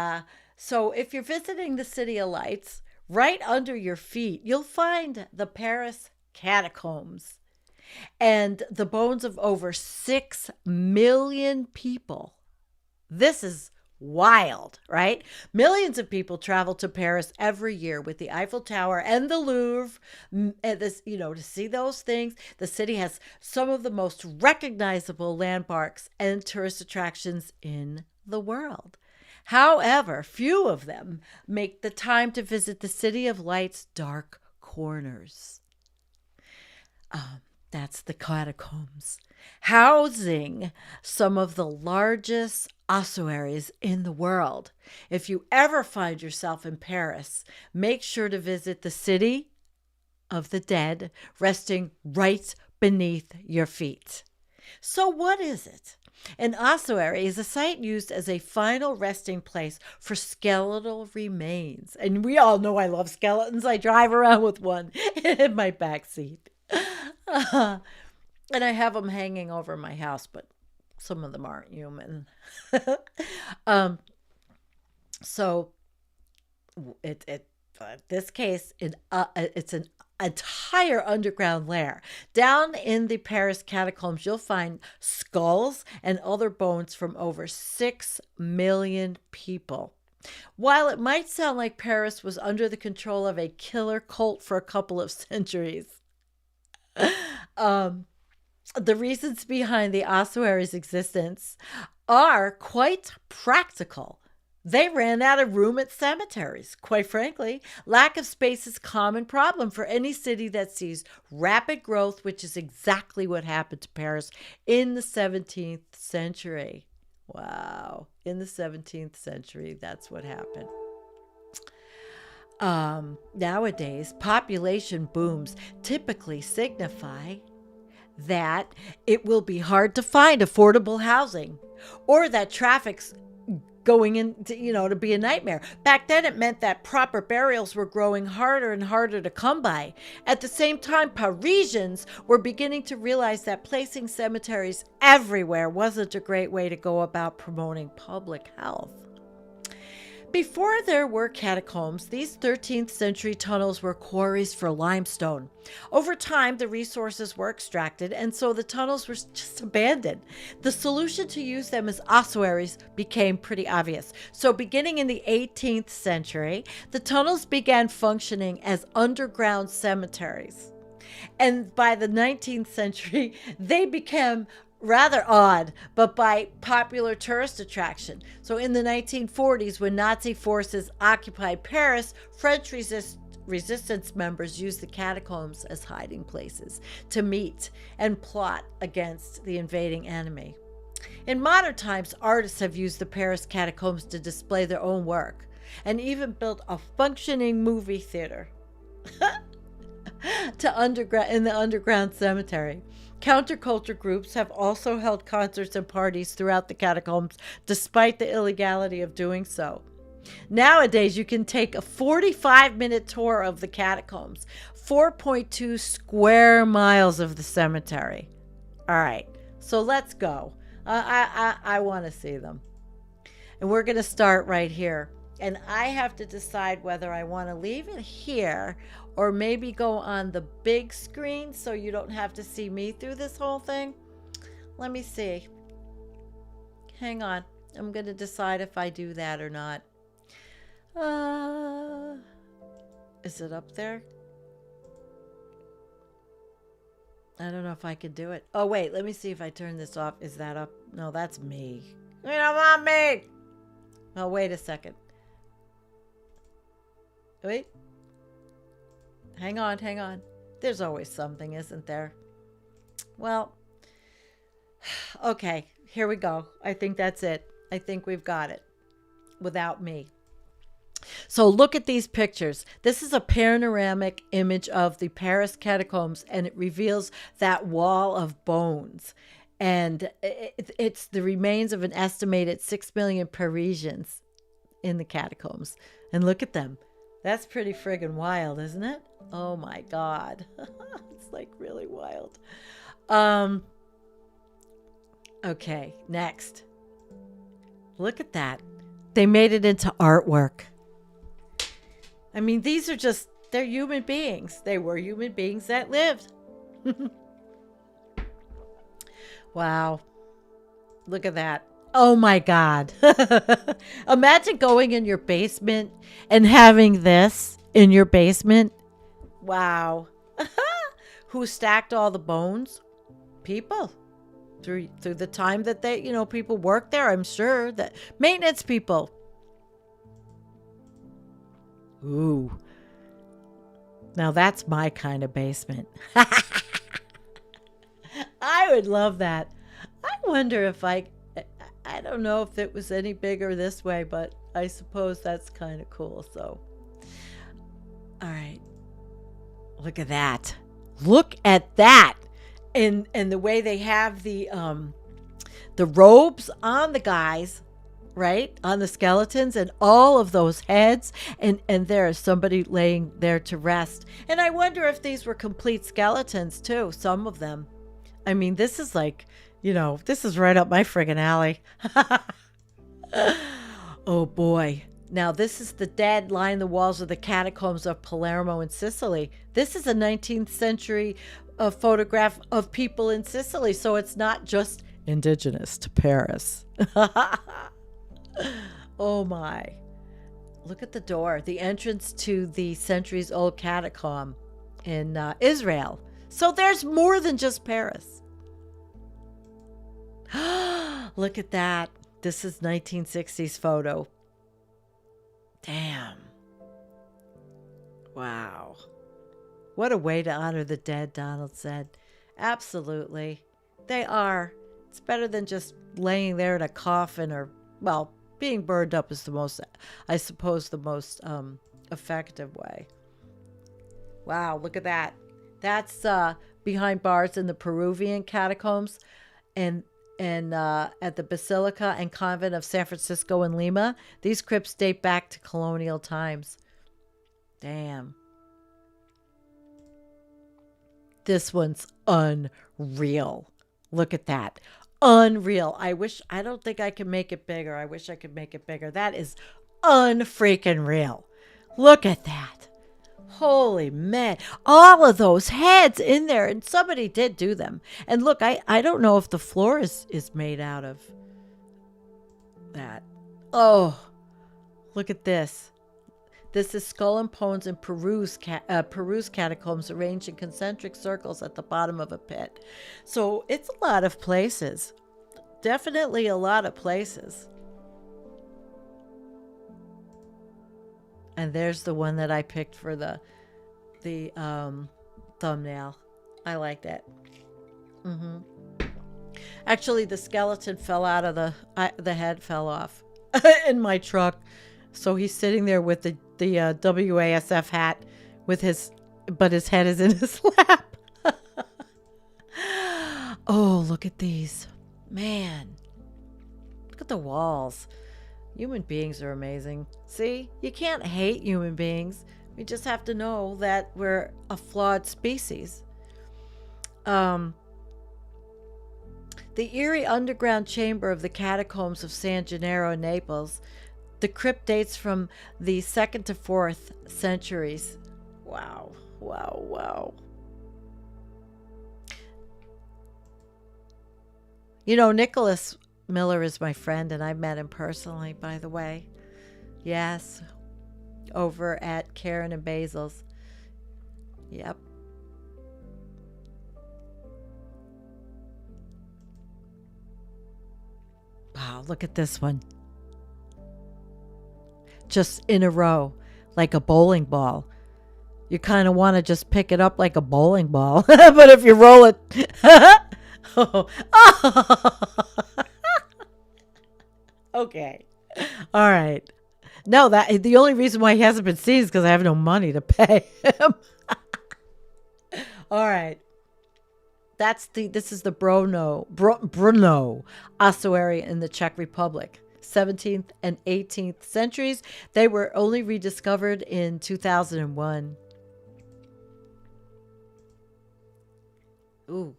so if you're visiting the City of Lights, right under your feet, you'll find the Paris catacombs and the bones of over 6 million people. This is wild, right? Millions of people travel to Paris every year with the Eiffel Tower and the Louvre, to see those things. The city has some of the most recognizable landmarks and tourist attractions in the world. However, few of them make the time to visit the City of Light's dark corners. That's the catacombs, housing some of the largest ossuaries in the world. If you ever find yourself in Paris, make sure to visit the City of the Dead, resting right beneath your feet. So what is it? An ossuary is a site used as a final resting place for skeletal remains. And we all know I love skeletons. I drive around with one in my back seat. And I have them hanging over my house, but some of them aren't human. So this case, it's an entire underground lair. Down in the Paris catacombs, you'll find skulls and other bones from over 6 million people. While it might sound like Paris was under the control of a killer cult for a couple of centuries, the reasons behind the ossuary's existence are quite practical. They ran out of room at cemeteries. Quite frankly, lack of space is a common problem for any city that sees rapid growth, which is exactly what happened to Paris in the 17th century. Wow. In the 17th century, that's what happened. Nowadays, population booms typically signify that it will be hard to find affordable housing, or that traffic's going in to be a nightmare. Back then, it meant that proper burials were growing harder and harder to come by. At the same time, Parisians were beginning to realize that placing cemeteries everywhere wasn't a great way to go about promoting public health. Before there were catacombs, these 13th century tunnels were quarries for limestone. Over time, the resources were extracted, and so the tunnels were just abandoned. The solution to use them as ossuaries became pretty obvious. So beginning in the 18th century, the tunnels began functioning as underground cemeteries. And by the 19th century, they became rather odd, but by popular tourist attraction. So in the 1940s, when Nazi forces occupied Paris, French resistance members used the catacombs as hiding places to meet and plot against the invading enemy. In modern times, artists have used the Paris catacombs to display their own work and even built a functioning movie theater in the underground cemetery. Counterculture groups have also held concerts and parties throughout the catacombs, despite the illegality of doing so. Nowadays, you can take a 45-minute tour of the catacombs, 4.2 square miles of the cemetery. All right, so let's go. I want to see them. And we're going to start right here. And I have to decide whether I want to leave it here or maybe go on the big screen so you don't have to see me through this whole thing. Let me see. Hang on. I'm going to decide if I do that or not. Is it up there? I don't know if I could do it. Oh, wait. Let me see if I turn this off. Is that up? No, that's me. You don't want me. Oh, wait a second. Wait. Hang on, hang on. There's always something, isn't there? Well, okay. Here we go. I think that's it. I think we've got it without me. So look at these pictures. This is a panoramic image of the Paris catacombs, and it reveals that wall of bones. And it's the remains of an estimated 6 million Parisians in the catacombs. And look at them. That's pretty friggin' wild, isn't it? Oh my God. It's like really wild. Okay, next. Look at that. They made it into artwork. I mean, these are just, they're human beings. They were human beings that lived. Wow. Look at that. Oh my God. Imagine going in your basement and having this in your basement. Wow. Who stacked all the bones? People. Through the time that they, people worked there, I'm sure that maintenance people. Ooh. Now that's my kind of basement. I would love that. I wonder if I don't know if it was any bigger this way, but I suppose that's kind of cool. So, all right. Look at that. Look at that. And the way they have the robes on the guys, right? On the skeletons and all of those heads. And there is somebody laying there to rest. And I wonder if these were complete skeletons too. Some of them. I mean, this is like, this is right up my friggin' alley. Oh boy. Now this is the dead line the walls of the catacombs of Palermo in Sicily. This is a 19th century photograph of people in Sicily. So it's not just indigenous to Paris. Oh my. Look at the door. The entrance to the centuries old catacomb in Israel. So there's more than just Paris. Look at that. This is 1960s photo. Damn. Wow. What a way to honor the dead, Donald said. Absolutely. They are. It's better than just laying there in a coffin or, well, being burned up is the most, I suppose, the most effective way. Wow, look at that. That's behind bars in the Peruvian catacombs and at the Basilica and Convent of San Francisco and Lima. These crypts date back to colonial times. Damn. This one's unreal. Look at that. Unreal. I don't think I can make it bigger. I wish I could make it bigger. That is unfreaking real. Look at that. Holy man. All of those heads in there. And somebody did do them. And look, I don't know if the floor is made out of that. Oh, look at this. This is skull and bones in Peru's catacombs arranged in concentric circles at the bottom of a pit. So it's a lot of places. Definitely a lot of places. And there's the one that I picked for the thumbnail. I like that. Actually, the skeleton fell out of the head fell off in my truck. So he's sitting there with the WASF hat but his head is in his lap. Oh, look at these. Man. Look at the walls. Human beings are amazing. See, you can't hate human beings. We just have to know that we're a flawed species. The eerie underground chamber of the catacombs of San Gennaro in Naples. The crypt dates from the 2nd to 4th centuries. Wow, wow, wow. Nicholas Miller is my friend, and I met him personally, by the way. Yes, over at Karen and Basil's. Yep. Wow, look at this one. Just in a row, like a bowling ball. You kind of want to just pick it up like a bowling ball. But if you roll it... Okay. All right. No, that the only reason why he hasn't been seen is because I have no money to pay him. All right. This is the Brno ossuary in the Czech Republic. 17th and 18th centuries. They were only rediscovered in 2001. Ooh,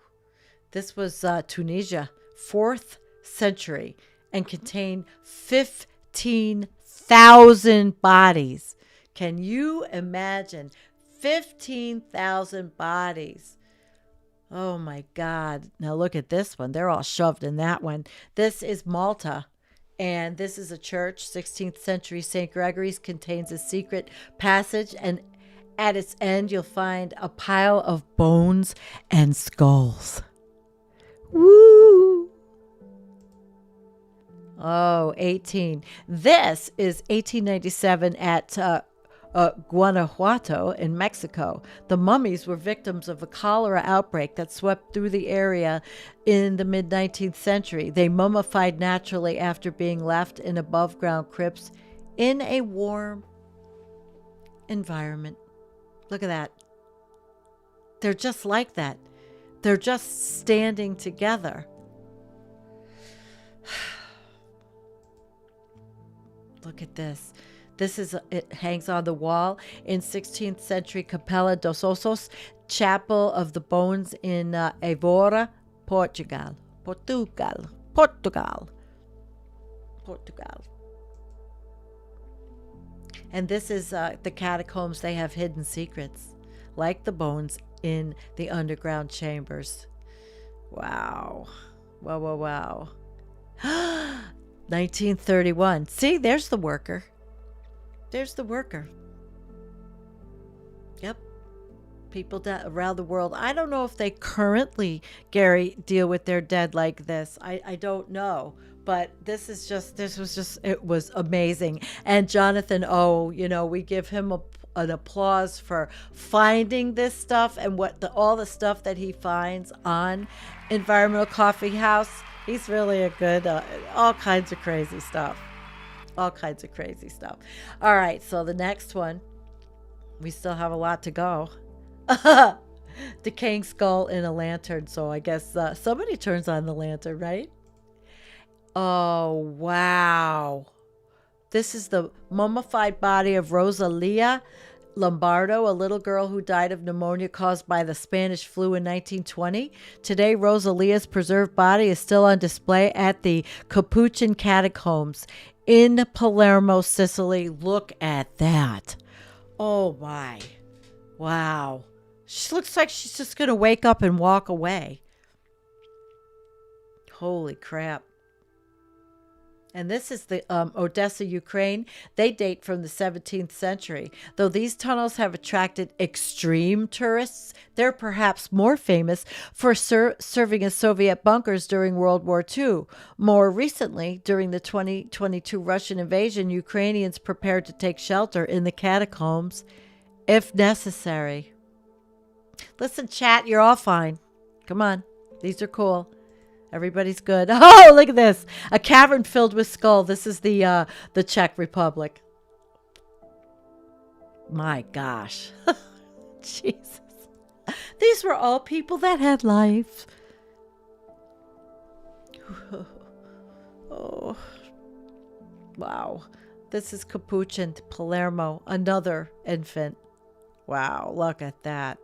this was Tunisia, 4th century, and contained 15,000 bodies. Can you imagine 15,000 bodies? Oh my God. Now look at this one. They're all shoved in that one. This is Malta. And this is a church, 16th century. St. Gregory's contains a secret passage, and at its end, you'll find a pile of bones and skulls. Woo! Oh, 18. This is 1897 at Guanajuato in Mexico. The mummies were victims of a cholera outbreak that swept through the area in the mid-19th century. They mummified naturally after being left in above-ground crypts in a warm environment. Look at that. They're just like that. They're just standing together. Look at this. It hangs on the wall in 16th century Capella dos Ossos, Chapel of the Bones in Évora, Portugal. And this is the catacombs. They have hidden secrets, like the bones in the underground chambers. Wow. Wow, wow, wow. 1931. See, there's the worker. There's the worker. Yep. People around the world. I don't know if they currently, Gary, deal with their dead like this. I don't know. But it was amazing. And Jonathan O, we give him an applause for finding this stuff and all the stuff that he finds on Environmental Coffee House. He's really a good, all kinds of crazy stuff. All kinds of crazy stuff. All right, so the next one, we still have a lot to go. Decaying skull in a lantern. So I guess somebody turns on the lantern, right? Oh, wow. This is the mummified body of Rosalia Lombardo, a little girl who died of pneumonia caused by the Spanish flu in 1920. Today, Rosalia's preserved body is still on display at the Capuchin Catacombs in Palermo, Sicily. Look at that. Oh, my. Wow. She looks like she's just going to wake up and walk away. Holy crap. And this is the Odessa, Ukraine. They date from the 17th century. Though these tunnels have attracted extreme tourists, they're perhaps more famous for serving as Soviet bunkers during World War II. More recently, during the 2022 Russian invasion, Ukrainians prepared to take shelter in the catacombs if necessary. Listen, chat, you're all fine. Come on. These are cool. Everybody's good. Oh, look at this. A cavern filled with skull. This is the Czech Republic. My gosh. Jesus. These were all people that had life. Oh. Wow. This is Capuchin, Palermo, another infant. Wow, look at that.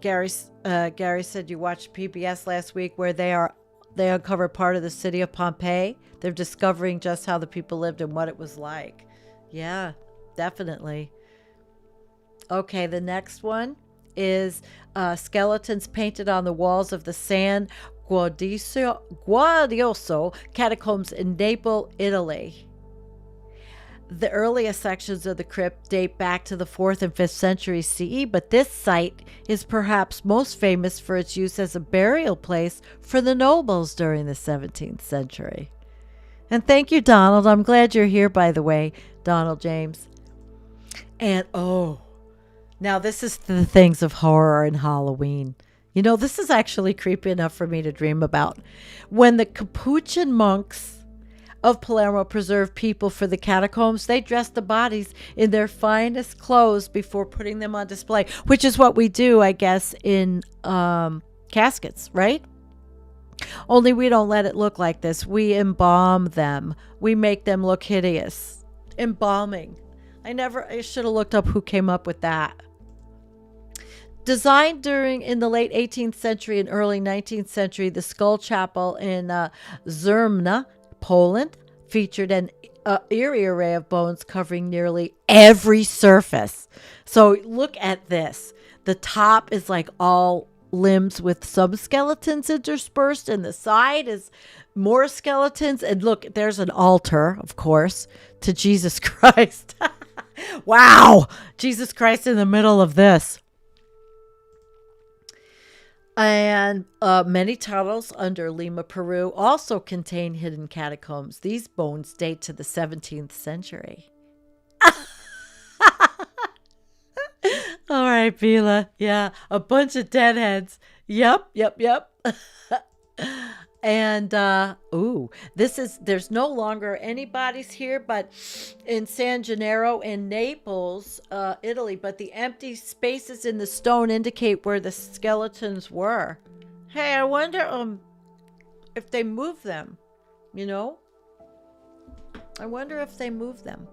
Gary said you watched PBS last week where they uncovered part of the city of Pompeii. They're discovering just how the people lived and what it was like. Yeah, definitely. Okay, the next one is skeletons painted on the walls of the San Guadioso catacombs in Naples, Italy. The earliest sections of the crypt date back to the 4th and 5th century CE, but this site is perhaps most famous for its use as a burial place for the nobles during the 17th century. And thank you, Donald. I'm glad you're here, by the way, Donald James. And now this is the things of horror and Halloween. You know, this is actually creepy enough for me to dream about. When the Capuchin monks of Palermo preserved people for the catacombs, they dressed the bodies in their finest clothes before putting them on display, which is what we do, I guess, in caskets, right? Only we don't let it look like this. We embalm them. We make them look hideous. Embalming. I should have looked up who came up with that. Designed in the late 18th century and early 19th century, the Skull Chapel in Zermna, Poland, featured an eerie array of bones covering nearly every surface. So look at this. The top is like all limbs with some skeletons interspersed, and the side is more skeletons. And look, there's an altar, of course, to Jesus Christ. Wow! Jesus Christ in the middle of this. And many tunnels under Lima, Peru also contain hidden catacombs. These bones date to the 17th century. All right, Bila. Yeah, a bunch of deadheads. Yep. And, there's no longer any bodies here, but in San Gennaro in Naples, Italy, but the empty spaces in the stone indicate where the skeletons were. Hey, I wonder, if they moved them, you know? I wonder if they moved them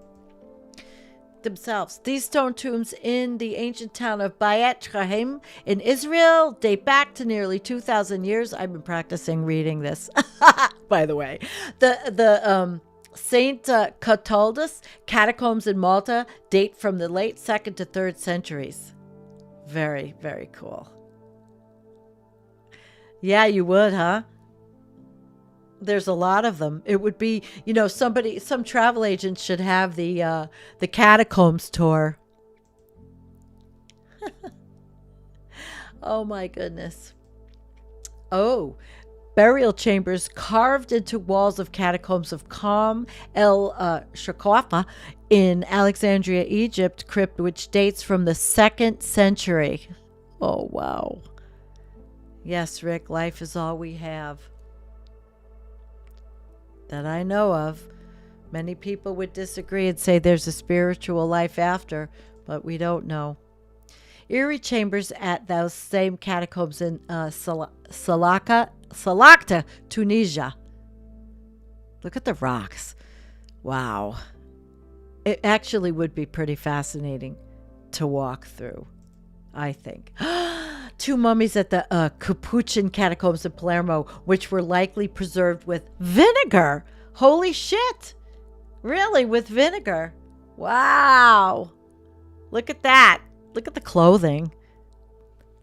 themselves. These stone tombs in the ancient town of Bayet Rahim in Israel date back to nearly 2,000 years. I've been practicing reading this, by the way. The Saint Cataldus catacombs in Malta date from the late 2nd to 3rd centuries. Very, very cool. Yeah, you would, huh? There's a lot of them. It would be, some travel agent should have the catacombs tour. Oh my goodness. Oh, burial chambers carved into walls of catacombs of Qom el Shakafa in Alexandria, Egypt, crypt which dates from the 2nd century. Oh wow. Yes, Rick, life is all we have. That I know of. Many people would disagree and say there's a spiritual life after, but we don't know. Eerie chambers at those same catacombs in Salakta, Tunisia. Look at the rocks. Wow. It actually would be pretty fascinating to walk through, I think. 2 mummies at the Capuchin catacombs in Palermo, which were likely preserved with vinegar. Holy shit! Really, with vinegar? Wow! Look at that. Look at the clothing.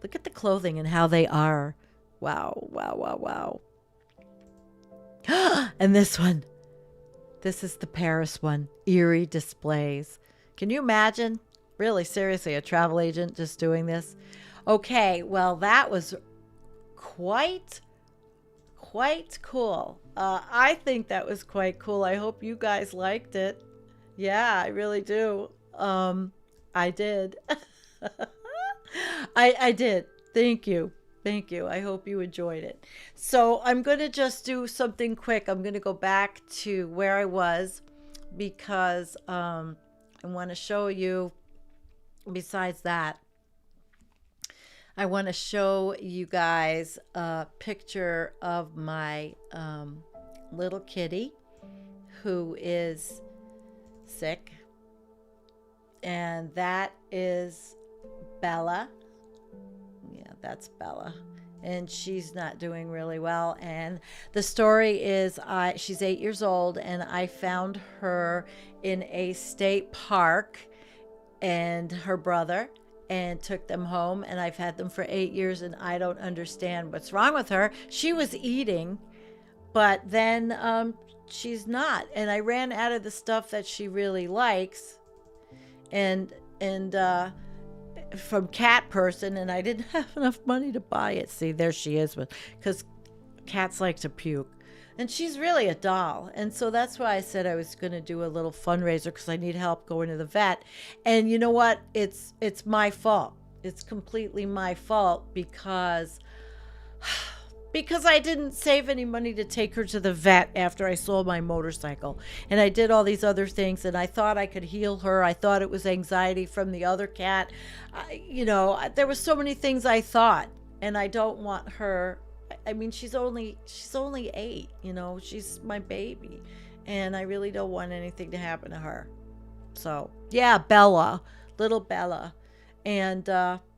Look at the clothing and how they are. Wow. And this one. This is the Paris one. Eerie displays. Can you imagine? Really, seriously, a travel agent just doing this? Okay, well, that was quite cool. I think that was quite cool. I hope you guys liked it. Yeah, I really do. I did. I did. Thank you. I hope you enjoyed it. So I'm going to just do something quick. I'm going to go back to where I was because I want to show you, besides that, I want to show you guys a picture of my little kitty who is sick. And that is Bella. Yeah, that's Bella. And she's not doing really well. And the story is she's 8 years old, and I found her in a state park and her brother, and took them home, and I've had them for 8 years, and I don't understand what's wrong with her. She was eating, but then she's not. And I ran out of the stuff that she really likes, and from Cat Person, and I didn't have enough money to buy it. See, there she is, because cats like to puke. And she's really a doll. And so that's why I said I was going to do a little fundraiser, because I need help going to the vet. And you know what? It's my fault. It's completely my fault, because I didn't save any money to take her to the vet after I sold my motorcycle. And I did all these other things, and I thought I could heal her. I thought it was anxiety from the other cat. There was so many things I thought, and I don't want her. I mean, she's only 8, she's my baby, and I really don't want anything to happen to her. So yeah, Bella, little Bella. And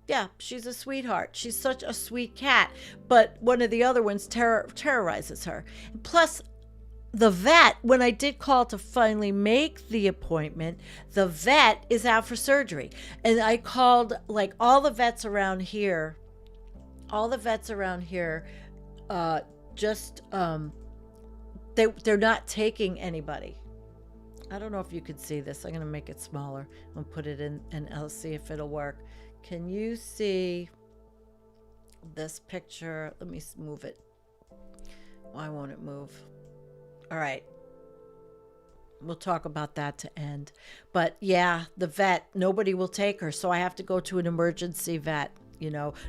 yeah, she's a sweetheart. She's such a sweet cat, but one of the other ones terrorizes her. Plus, the vet, when I did call to finally make the appointment, the vet is out for surgery. And I called like all the vets around here, they're not taking anybody. I don't know if you could see this. I'm going to make it smaller. I'll put it in and I'll see if it'll work. Can you see this picture? Let me move it. Why won't it move? All right. We'll talk about that to end. But yeah, the vet, nobody will take her. So I have to go to an emergency vet.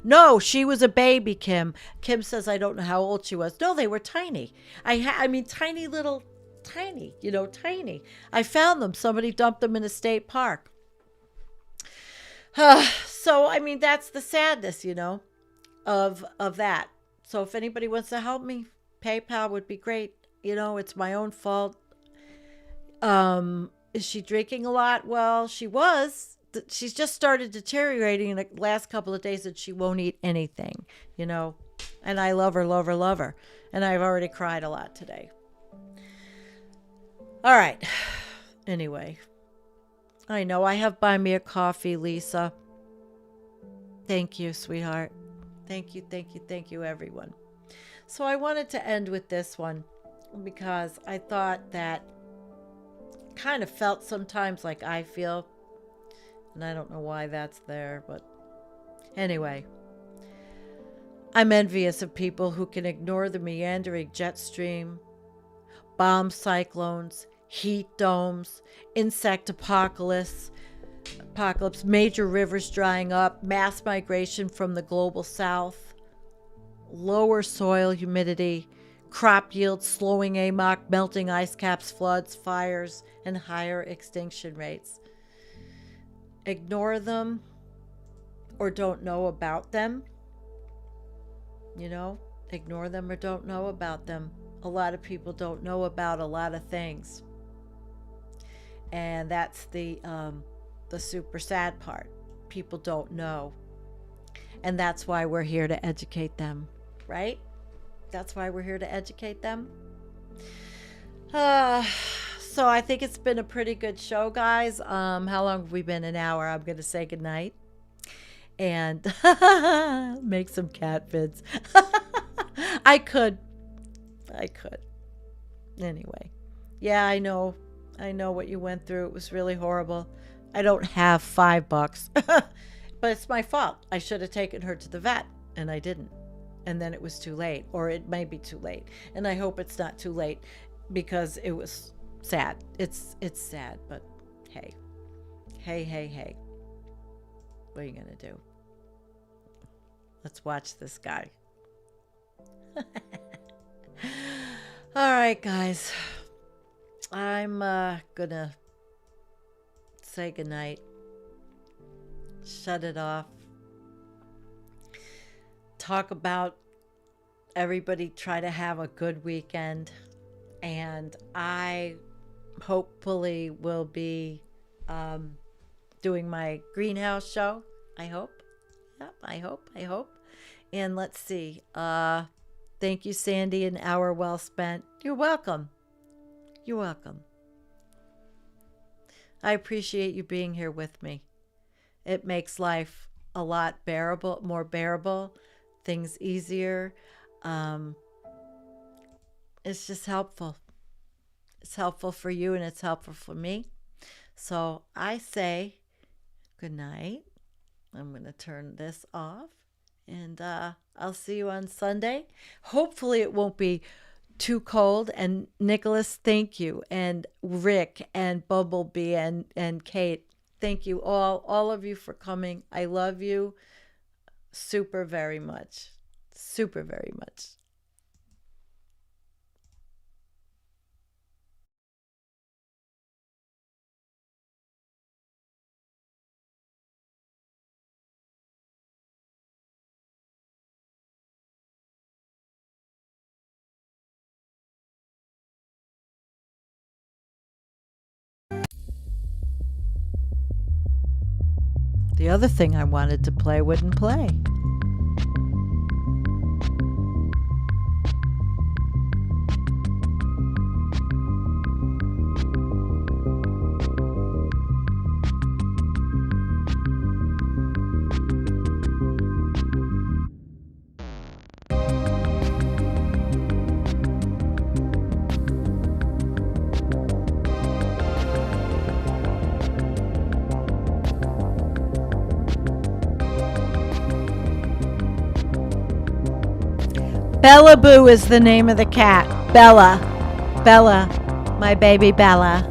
No, she was a baby, Kim. Kim says I don't know how old she was. No, they were tiny. I mean, tiny. I found them. Somebody dumped them in a state park. So, I mean, that's the sadness, of that. So if anybody wants to help me, PayPal would be great. It's my own fault. Is she drinking a lot? Well, she was. She's just started deteriorating in the last couple of days, and she won't eat anything, and I love her. And I've already cried a lot today. All right. Anyway, I know I have Buy Me a Coffee, Lisa. Thank you, sweetheart. Thank you, everyone. So I wanted to end with this one, because I thought that kind of felt sometimes like I feel. And I don't know why that's there, but anyway. I'm envious of people who can ignore the meandering jet stream, bomb cyclones, heat domes, insect apocalypse, major rivers drying up, mass migration from the global south, lower soil humidity, crop yields slowing amok, melting ice caps, floods, fires, and higher extinction rates. Ignore them or don't know about them. Ignore them or don't know about them. A lot of people don't know about a lot of things. And that's the super sad part. People don't know. And that's why we're here to educate them, right? That's why we're here to educate them. So I think it's been a pretty good show, guys. How long have we been? An hour. I'm going to say goodnight and make some cat vids. I could. Anyway. Yeah, I know what you went through. It was really horrible. I don't have $5, but it's my fault. I should have taken her to the vet, and I didn't. And then it was too late, or it may be too late. And I hope it's not too late, because it was sad. It's sad, but hey. What are you going to do? Let's watch this guy. All right, guys. I'm going to say goodnight. Shut it off. Talk about everybody try to have a good weekend. And I hopefully will be doing my greenhouse show. I hope. Yep, I hope. And let's see. Thank you, Sandy, an hour well spent. You're welcome. I appreciate you being here with me. It makes life a lot more bearable, things easier. It's just helpful. It's helpful for you and it's helpful for me. So I say good night. I'm going to turn this off, and I'll see you on Sunday. Hopefully it won't be too cold. And Nicholas, thank you. And Rick and Bumblebee and Kate, thank you all of you for coming. I love you super very much. Super very much. The other thing I wanted to play wouldn't play. Bella Boo is the name of the cat. Bella. Bella. My baby Bella.